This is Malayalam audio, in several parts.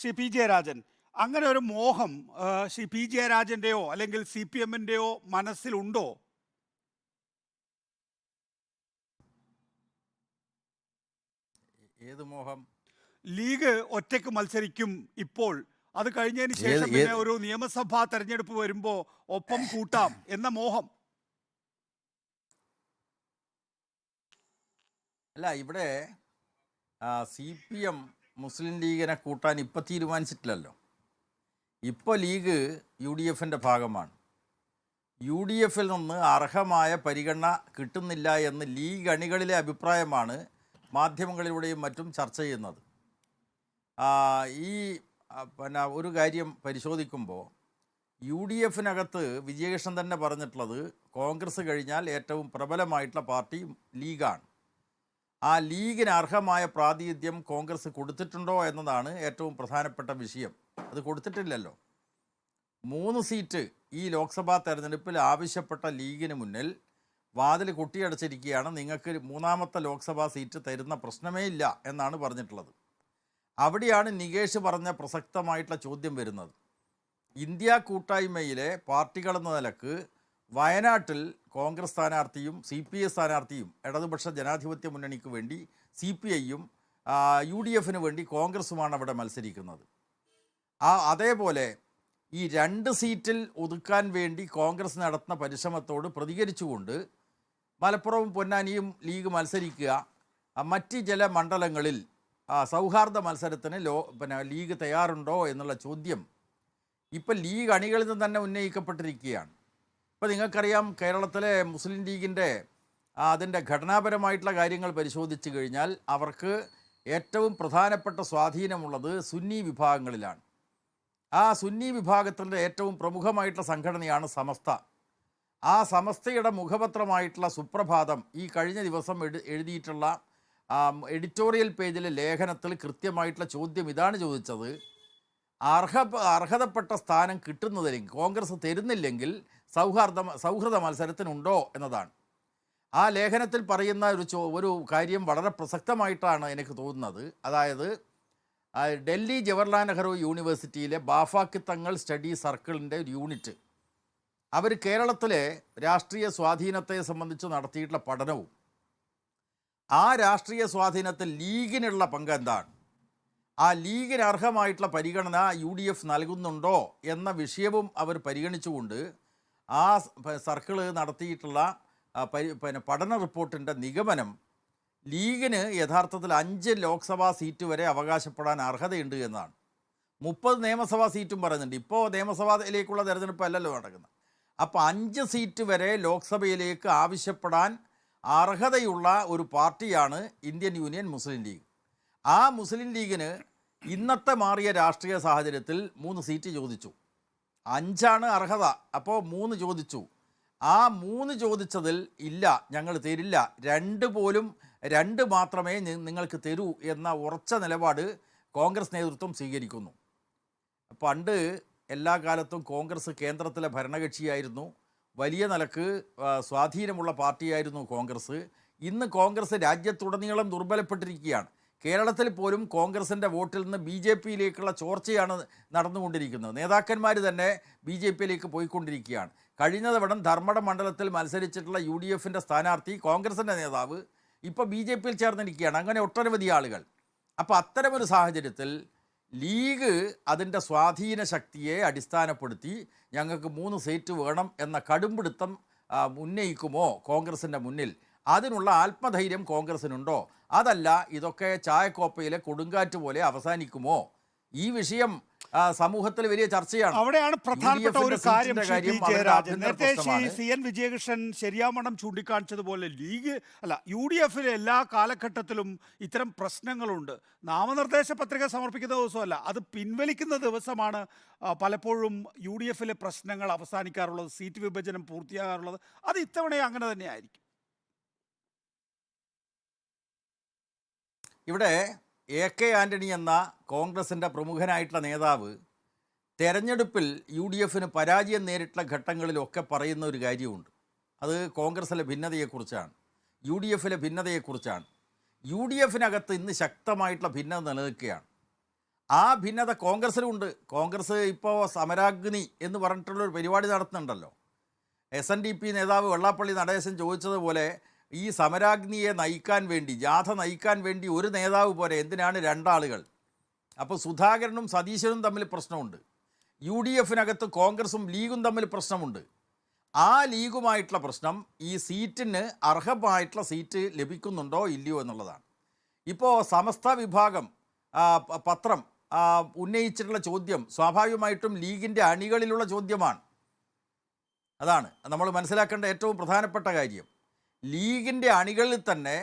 ശ്രീ പി ജയരാജൻ, അങ്ങനെ ഒരു മോഹം ശ്രീ പി ജയരാജന്റെയോ അല്ലെങ്കിൽ സി പി എമ്മിന്റെയോ മനസ്സിലുണ്ടോ? ഏത് മോഹം? ലീഗ് ഒറ്റയ്ക്ക് മത്സരിക്കും ഇപ്പോൾ, അത് കഴിഞ്ഞതിന് ശേഷം പിന്നെ ഒരു നിയമസഭാ തെരഞ്ഞെടുപ്പ് വരുമ്പോൾ ഒപ്പം കൂട്ടാം എന്ന മോഹം? അല്ല, ഇവിടെ CPM മുസ്ലിം ലീഗിനെ കൂട്ടാൻ ഇപ്പം തീരുമാനിച്ചിട്ടില്ലല്ലോ. ഇപ്പോൾ ലീഗ് UDFൻ്റെ ഭാഗമാണ്. UDFിൽ നിന്ന് അർഹമായ പരിഗണന കിട്ടുന്നില്ല എന്ന് ലീഗ് അണികളിലെ അഭിപ്രായമാണ് മാധ്യമങ്ങളിലൂടെയും മറ്റും ചർച്ച ചെയ്യുന്നത്. ഈ ഒരു കാര്യം പരിശോധിക്കുമ്പോൾ UDFിനകത്ത് വിജയകൃഷ്ണൻ തന്നെ പറഞ്ഞിട്ടുള്ളത് കോൺഗ്രസ് കഴിഞ്ഞാൽ ഏറ്റവും പ്രബലമായിട്ടുള്ള പാർട്ടി ലീഗാണ്. ആ ലീഗിന് അർഹമായ പ്രാതിനിധ്യം കോൺഗ്രസ് കൊടുത്തിട്ടുണ്ടോ എന്നതാണ് ഏറ്റവും പ്രധാനപ്പെട്ട വിഷയം. അത് കൊടുത്തിട്ടില്ലല്ലോ. 3 സീറ്റ് ഈ ലോക്സഭാ തെരഞ്ഞെടുപ്പിൽ ആവശ്യപ്പെട്ട ലീഗിന് മുന്നിൽ വാതിൽ കൊട്ടിയടച്ചിരിക്കുകയാണ്. നിങ്ങൾക്ക് 3ാമത്തെ ലോക്സഭാ സീറ്റ് തരുന്ന പ്രശ്നമേ ഇല്ല എന്നാണ് പറഞ്ഞിട്ടുള്ളത്. അവിടെയാണ് നികേഷ് പറഞ്ഞ പ്രസക്തമായിട്ടുള്ള ചോദ്യം വരുന്നത്. ഇന്ത്യ കൂട്ടായ്മയിലെ പാർട്ടികളെന്ന നിലക്ക് വയനാട്ടിൽ കോൺഗ്രസ് സ്ഥാനാർത്ഥിയും CPI സ്ഥാനാർത്ഥിയും ഇടതുപക്ഷ ജനാധിപത്യ മുന്നണിക്ക് വേണ്ടി CPIയും UDFിന് വേണ്ടി കോൺഗ്രസുമാണ് അവിടെ മത്സരിക്കുന്നത്. അതേപോലെ ഈ 2 സീറ്റിൽ ഒതുക്കാൻ വേണ്ടി കോൺഗ്രസ് നടത്തുന്ന പരിശ്രമത്തോട് പ്രതികരിച്ചുകൊണ്ട് മലപ്പുറവും പൊന്നാനിയും ലീഗ് മത്സരിക്കുക, മറ്റ് ചില മണ്ഡലങ്ങളിൽ സൗഹാർദ്ദ മത്സരത്തിന് ലീഗ് തയ്യാറുണ്ടോ എന്നുള്ള ചോദ്യം ഇപ്പം ലീഗ് അണികളിൽ നിന്ന് തന്നെ ഉന്നയിക്കപ്പെട്ടിരിക്കുകയാണ്. ഇപ്പോൾ നിങ്ങൾക്കറിയാം, കേരളത്തിലെ മുസ്ലിം ലീഗിൻ്റെ അതിൻ്റെ ഘടനാപരമായിട്ടുള്ള കാര്യങ്ങൾ പരിശോധിച്ച് കഴിഞ്ഞാൽ അവർക്ക് ഏറ്റവും പ്രധാനപ്പെട്ട സ്വാധീനമുള്ളത് സുന്നി വിഭാഗങ്ങളിലാണ്. ആ സുന്നി വിഭാഗത്തിൻ്റെ ഏറ്റവും പ്രമുഖമായിട്ടുള്ള സംഘടനയാണ് സമസ്ത. ആ സമസ്തയുടെ മുഖപത്രമായിട്ടുള്ള സുപ്രഭാതം ഈ കഴിഞ്ഞ ദിവസം എഴുതിയിട്ടുള്ള എഡിറ്റോറിയൽ പേജിലെ ലേഖനത്തിൽ കൃത്യമായിട്ടുള്ള ചോദ്യം ഇതാണ് ചോദിച്ചത്: അർഹതപ്പെട്ട സ്ഥാനം കിട്ടുന്നതില്ലെങ്കിൽ കോൺഗ്രസ് തരുന്നില്ലെങ്കിൽ സൗഹൃദ മത്സരത്തിനുണ്ടോ എന്നതാണ്. ആ ലേഖനത്തിൽ പറയുന്ന ഒരു കാര്യം വളരെ പ്രസക്തമായിട്ടാണ് എനിക്ക് തോന്നുന്നത്. അതായത് ഡൽഹി ജവഹർലാൽ നെഹ്റു യൂണിവേഴ്സിറ്റിയിലെ ബാഫാക്കി തങ്ങൾ സ്റ്റഡി സർക്കിളിൻ്റെ ഒരു യൂണിറ്റ് അവർ കേരളത്തിലെ രാഷ്ട്രീയ സ്വാധീനത്തെ സംബന്ധിച്ച് നടത്തിയിട്ടുള്ള പഠനവും ആ രാഷ്ട്രീയ സ്വാധീനത്തിൽ ലീഗിനുള്ള പങ്ക് എന്താണ്, ആ ലീഗിന് അർഹമായിട്ടുള്ള പരിഗണന UDF നൽകുന്നുണ്ടോ എന്ന വിഷയവും അവർ പരിഗണിച്ചുകൊണ്ട് ആ സർക്കിള് നടത്തിയിട്ടുള്ള പഠന റിപ്പോർട്ടിൻ്റെ നിഗമനം ലീഗിന് യഥാർത്ഥത്തിൽ 5 ലോക്സഭാ സീറ്റ് വരെ അവകാശപ്പെടാൻ അർഹതയുണ്ട് എന്നാണ്. 30 നിയമസഭാ സീറ്റും പറയുന്നുണ്ട്. ഇപ്പോൾ നിയമസഭയിലേക്കുള്ള തെരഞ്ഞെടുപ്പ് അല്ലല്ലോ നടക്കുന്നത്. അപ്പോൾ 5 സീറ്റ് വരെ ലോക്സഭയിലേക്ക് ആവശ്യപ്പെടാൻ അർഹതയുള്ള ഒരു പാർട്ടിയാണ് ഇന്ത്യൻ യൂണിയൻ മുസ്ലിം ലീഗ്. ആ മുസ്ലിം ലീഗിന് ഇന്നത്തെ മാറിയ രാഷ്ട്രീയ സാഹചര്യത്തിൽ 3 സീറ്റ് ചോദിച്ചു. 5 അർഹത, അപ്പോൾ 3 ചോദിച്ചു. ആ 3 ചോദിച്ചതിൽ ഇല്ല, ഞങ്ങൾ തരില്ല, 2 മാത്രമേ നിങ്ങൾക്ക് തരൂ എന്ന ഉറച്ച നിലപാട് കോൺഗ്രസ് നേതൃത്വം സ്വീകരിക്കുന്നു. പണ്ട് എല്ലാ കാലത്തും കോൺഗ്രസ് കേന്ദ്രത്തിലെ ഭരണകക്ഷിയായിരുന്നു, വലിയ നിലക്ക് സ്വാധീനമുള്ള പാർട്ടിയായിരുന്നു കോൺഗ്രസ്. ഇന്ന് കോൺഗ്രസ് രാജ്യത്തുടനീളം ദുർബലപ്പെട്ടിരിക്കുകയാണ്. കേരളത്തിൽ പോലും കോൺഗ്രസിൻ്റെ വോട്ടിൽ നിന്ന് BJPയിലേക്കുള്ള ചോർച്ചയാണ് നടന്നുകൊണ്ടിരിക്കുന്നത്. നേതാക്കന്മാർ തന്നെ BJPയിലേക്ക് പോയിക്കൊണ്ടിരിക്കുകയാണ്. കഴിഞ്ഞ തവണ ധർമ്മടം മണ്ഡലത്തിൽ മത്സരിച്ചിട്ടുള്ള UDFൻ്റെ സ്ഥാനാർത്ഥി കോൺഗ്രസിൻ്റെ നേതാവ് ഇപ്പോൾ BJPയിൽ ചേർന്നിരിക്കുകയാണ്. അങ്ങനെ ഒട്ടനവധി ആളുകൾ. അപ്പോൾ അത്തരമൊരു സാഹചര്യത്തിൽ ലീഗ് അതിൻ്റെ സ്വാധീന ശക്തിയെ അടിസ്ഥാനപ്പെടുത്തി ഞങ്ങൾക്ക് 3 സീറ്റ് വേണം എന്ന കടുംപിടുത്തം ഉന്നയിക്കുമോ കോൺഗ്രസിൻ്റെ മുന്നിൽ? അതിനുള്ള ആത്മധൈര്യം കോൺഗ്രസിനുണ്ടോ? അതല്ല ഇതൊക്കെ ചായക്കോപ്പയിലെ കൊടുങ്കാറ്റ് പോലെ അവസാനിക്കുമോ? ഈ വിഷയം സമൂഹത്തിൽ വലിയ ചർച്ചയാണ്. അവിടെയാണ് പ്രധാനപ്പെട്ട ഒരു കാര്യം. നേരത്തെ CN വിജയകൃഷ്ണൻ ശരിയാമണം ചൂണ്ടിക്കാണിച്ചതുപോലെ UDFിലെ എല്ലാ കാലഘട്ടത്തിലും ഇത്തരം പ്രശ്നങ്ങളുണ്ട്. നാമനിർദ്ദേശ പത്രിക സമർപ്പിക്കുന്ന ദിവസമല്ല, അത് പിൻവലിക്കുന്ന ദിവസമാണ് പലപ്പോഴും UDFിലെ പ്രശ്നങ്ങൾ അവസാനിക്കാറുള്ളത്, സീറ്റ് വിഭജനം പൂർത്തിയാകാറുള്ളത്. അത് ഇത്തവണ അങ്ങനെ തന്നെയായിരിക്കും. ഇവിടെ AK ആൻ്റണി എന്ന കോൺഗ്രസിൻ്റെ പ്രമുഖനായിട്ടുള്ള നേതാവ് തെരഞ്ഞെടുപ്പിൽ UDFിന് പരാജയം നേരിട്ടുള്ള ഘട്ടങ്ങളിലൊക്കെ പറയുന്ന ഒരു കാര്യമുണ്ട്. അത് കോൺഗ്രസിലെ ഭിന്നതയെക്കുറിച്ചാണ്, UDFിലെ ഭിന്നതയെക്കുറിച്ചാണ്. UDFിനകത്ത് ഇന്ന് ശക്തമായിട്ടുള്ള ഭിന്നത നിലനിൽക്കുകയാണ്. ആ ഭിന്നത കോൺഗ്രസ്സിലുണ്ട്. കോൺഗ്രസ് ഇപ്പോൾ സമരാഗ്നി എന്ന് പറഞ്ഞിട്ടുള്ളൊരു പരിപാടി നടത്തുന്നുണ്ടല്ലോ. SNDP നേതാവ് വെള്ളാപ്പള്ളി നടേശൻ ചോദിച്ചതുപോലെ ഈ സമരാഗ്നിയെ നയിക്കാൻ വേണ്ടി, ജാഥ നയിക്കാൻ വേണ്ടി ഒരു നേതാവ് പോരെ, എന്തിനാണ് രണ്ടാളുകൾ? അപ്പോൾ സുധാകരനും സതീശനും തമ്മിൽ പ്രശ്നമുണ്ട്. UDF-നകത്ത് കോൺഗ്രസും ലീഗും തമ്മിൽ പ്രശ്നമുണ്ട്. ആ ലീഗുമായിട്ടുള്ള പ്രശ്നം ഈ സീറ്റിന് അർഹമായിട്ടുള്ള സീറ്റ് ലഭിക്കുന്നുണ്ടോ ഇല്ലയോ എന്നുള്ളതാണ്. ഇപ്പോൾ സമസ്ത വിഭാഗം പത്രം ഉന്നയിച്ചിട്ടുള്ള ചോദ്യം സ്വാഭാവികമായിട്ടും ലീഗിൻ്റെ അണികളിലുള്ള ചോദ്യമാണ്. അതാണ് നമ്മൾ മനസ്സിലാക്കേണ്ട ഏറ്റവും പ്രധാനപ്പെട്ട കാര്യം. ലീഗിൻ്റെ അണികളിൽ തന്നെ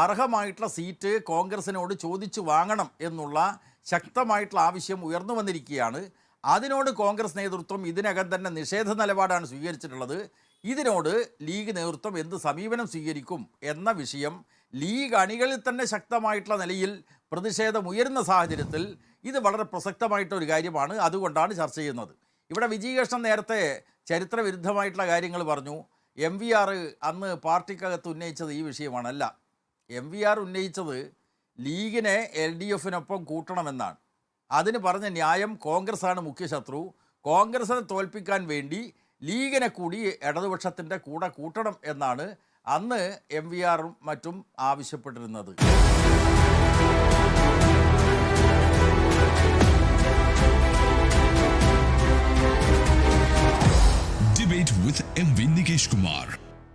അർഹമായിട്ടുള്ള സീറ്റ് കോൺഗ്രസിനോട് ചോദിച്ചു വാങ്ങണം എന്നുള്ള ശക്തമായിട്ടുള്ള ആവശ്യം ഉയർന്നു വന്നിരിക്കുകയാണ്. അതിനോട് കോൺഗ്രസ് നേതൃത്വം ഇതിനകം തന്നെ നിഷേധ നിലപാടാണ് സ്വീകരിച്ചിട്ടുള്ളത്. ഇതിനോട് ലീഗ് നേതൃത്വം എന്ത് സമീപനം സ്വീകരിക്കും എന്ന വിഷയം ലീഗ് അണികളിൽ തന്നെ ശക്തമായിട്ടുള്ള നിലയിൽ പ്രതിഷേധം ഉയരുന്ന സാഹചര്യത്തിൽ ഇത് വളരെ പ്രസക്തമായിട്ടൊരു കാര്യമാണ്. അതുകൊണ്ടാണ് ചർച്ച ചെയ്യുന്നത്. ഇവിടെ വിജയകൃഷ്ണൻ നേരത്തെ ചരിത്രവിരുദ്ധമായിട്ടുള്ള കാര്യങ്ങൾ പറഞ്ഞു. MVR അന്ന് പാർട്ടിക്കകത്ത് ഉന്നയിച്ചത് ഈ വിഷയമാണല്ല. MVR ഉന്നയിച്ചത് ലീഗിനെ LDF-നൊപ്പം കൂട്ടണമെന്നാണ്. അതിന് പറഞ്ഞ ന്യായം കോൺഗ്രസ്സാണ് മുഖ്യ ശത്രു, കോൺഗ്രസിനെ തോൽപ്പിക്കാൻ വേണ്ടി ലീഗിനെ കൂടി ഇടതുപക്ഷത്തിൻ്റെ കൂടെ കൂട്ടണം എന്നാണ് അന്ന് MVR-ഉം മറ്റും ആവശ്യപ്പെട്ടിരുന്നത്.